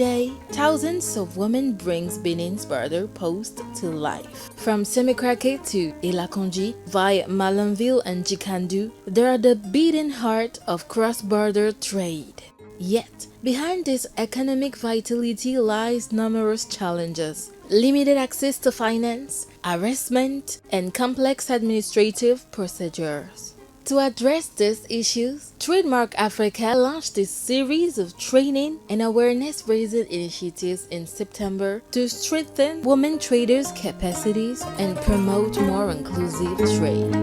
day, thousands of women brings Benin's border post to life. From Sèmè-Kraké to Ilakonji via Villenville and Jikandu, they are the beating heart of cross-border trade. Yet, behind this economic vitality lies numerous challenges. Limited access to finance, harassment, and complex administrative procedures. To address these issues, Trademark Africa launched a series of training and awareness-raising initiatives in September to strengthen women traders' capacities and promote more inclusive trade.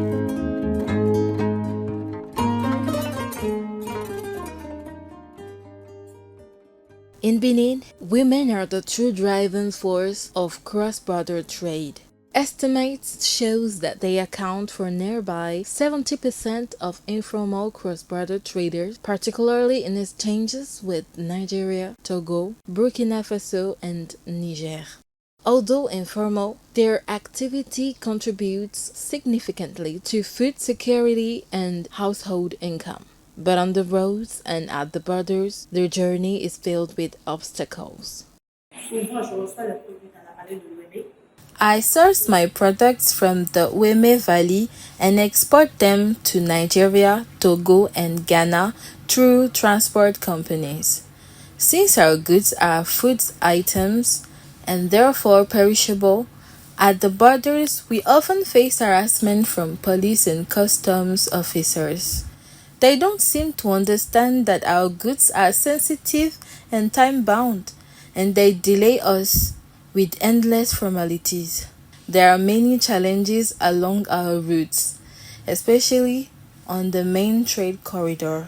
In Benin, women are the true driving force of cross-border trade. Estimates shows that they account for nearby 70% of informal cross-border traders, particularly in exchanges with Nigeria, Togo, Burkina Faso, and Niger. Although informal, their activity contributes significantly to food security and household income. But on the roads and at the borders, their journey is filled with obstacles. I source my products from the Ouidah Valley and export them to Nigeria, Togo, and Ghana through transport companies. Since our goods are food items and therefore perishable, at the borders we often face harassment from police and customs officers. They don't seem to understand that our goods are sensitive and time-bound, and they delay us with endless formalities. There are many challenges along our routes, especially on the main trade corridor.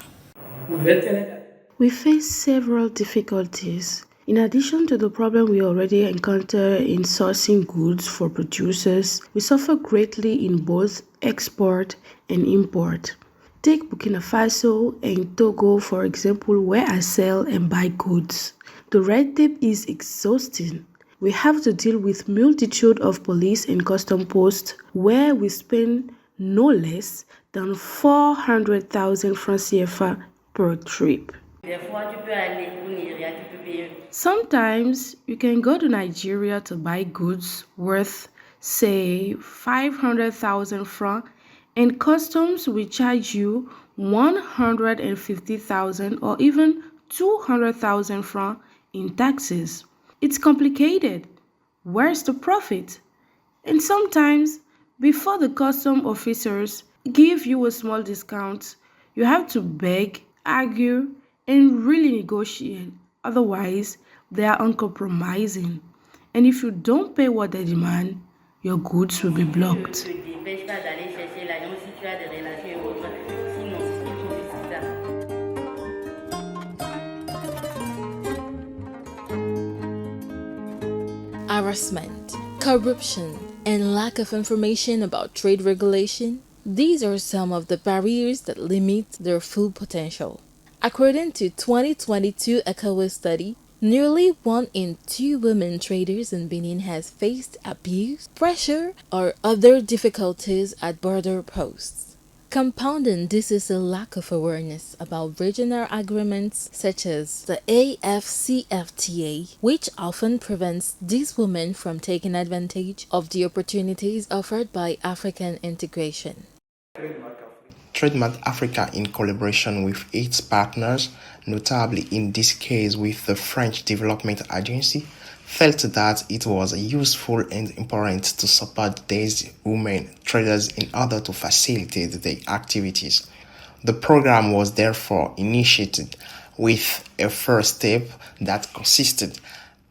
We face several difficulties. In addition to the problem we already encounter in sourcing goods for producers, we suffer greatly in both export and import. Take Burkina Faso and Togo, for example, where I sell and buy goods. The red tape is exhausting. We have to deal with multitude of police and custom posts where we spend no less than 400,000 francs CFA per trip. Sometimes you can go to Nigeria to buy goods worth, say, 500,000 francs, and customs will charge you 150,000 or even 200,000 francs in taxes. It's complicated. Where's the profit? And sometimes, before the custom officers give you a small discount, you have to beg, argue, and really negotiate. Otherwise, they are uncompromising. And if you don't pay what they demand, your goods will be blocked. Harassment, corruption, and lack of information about trade regulation, these are some of the barriers that limit their full potential. According to 2022 ECOWAS study, nearly 1 in 2 women traders in Benin has faced abuse, pressure, or other difficulties at border posts. Compounding this is a lack of awareness about regional agreements such as the AfCFTA, which often prevents these women from taking advantage of the opportunities offered by African integration. Trademark Africa, in collaboration with its partners, notably in this case with the French Development Agency, felt that it was useful and important to support these women traders in order to facilitate their activities. The program was therefore initiated with a first step that consisted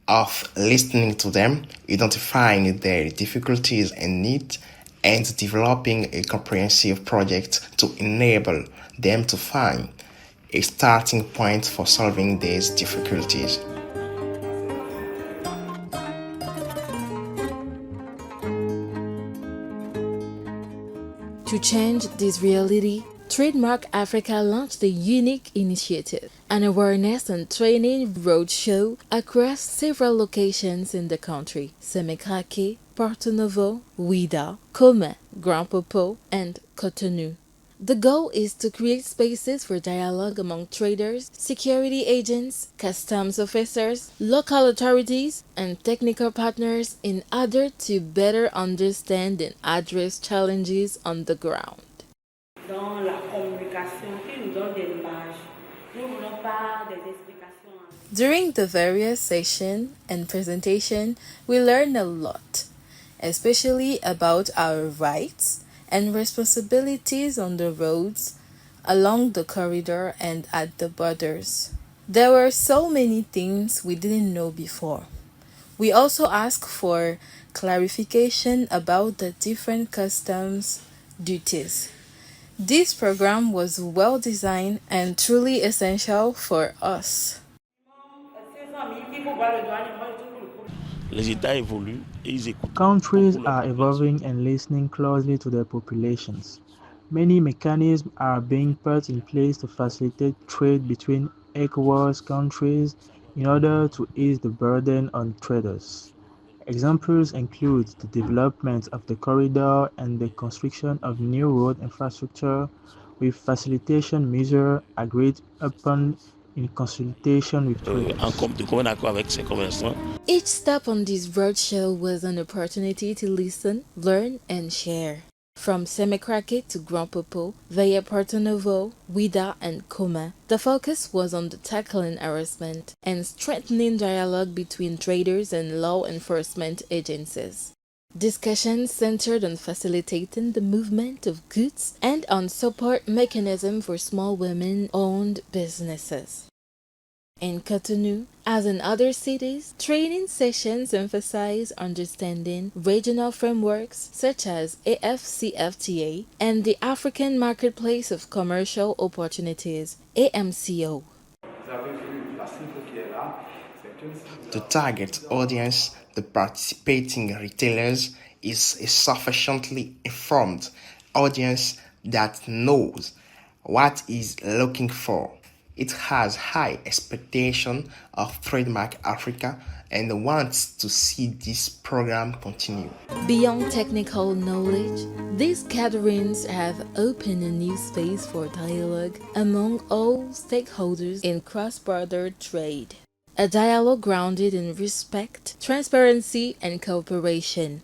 of listening to them, identifying their difficulties and needs, and developing a comprehensive project to enable them to find a starting point for solving these difficulties. To change this reality, Trademark Africa launched a unique initiative, an awareness and training roadshow across several locations in the country: Sèmè-Kraké, Porto-Novo, Ouidah, Comé, Grand-Popo and Cotonou. The goal is to create spaces for dialogue among traders, security agents, customs officers, local authorities, and technical partners in order to better understand and address challenges on the ground. Dans la communication, qui nous donne des images. Nous ne voulons pas des explications. During the various sessions and presentation, we learn a lot, especially about our rights and responsibilities on the roads, along the corridor, and at the borders. There were so many things we didn't know before. We also asked for clarification about the different customs duties. This program was well designed and truly essential for us. Countries are evolving and listening closely to their populations. Many mechanisms are being put in place to facilitate trade between ECOWAS countries in order to ease the burden on traders. Examples include the development of the corridor and the construction of new road infrastructure, with facilitation measures agreed upon in consultation with traders. Each step on this roadshow was an opportunity to listen, learn, and share. From Sèmè-Kraké to Grand-Popo, via Porto-Novo, Ouidah, and Comé, the focus was on the tackling harassment and strengthening dialogue between traders and law enforcement agencies. Discussions centered on facilitating the movement of goods and on support mechanism for small women-owned businesses. In Cotonou, as in other cities, training sessions emphasize understanding regional frameworks such as AfCFTA and the African Marketplace of Commercial Opportunities, AMCO. The target audience, the participating retailers, is a sufficiently informed audience that knows what is looking for. It has high expectation of Trademark Africa and wants to see this program continue. Beyond technical knowledge, these gatherings have opened a new space for dialogue among all stakeholders in cross-border trade. A dialogue grounded in respect, transparency, and cooperation.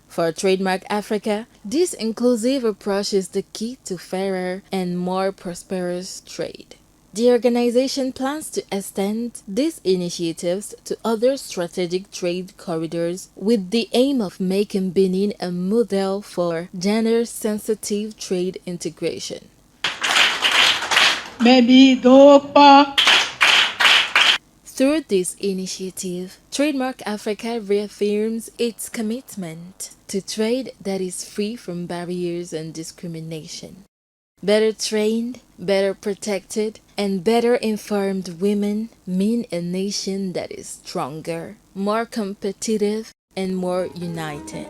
For Trademark Africa, this inclusive approach is the key to fairer and more prosperous trade. The organization plans to extend these initiatives to other strategic trade corridors with the aim of making Benin a model for gender-sensitive trade integration. Through this initiative, Trademark Africa reaffirms its commitment to trade that is free from barriers and discrimination. Better trained, better protected, and better informed women mean a nation that is stronger, more competitive, and more united.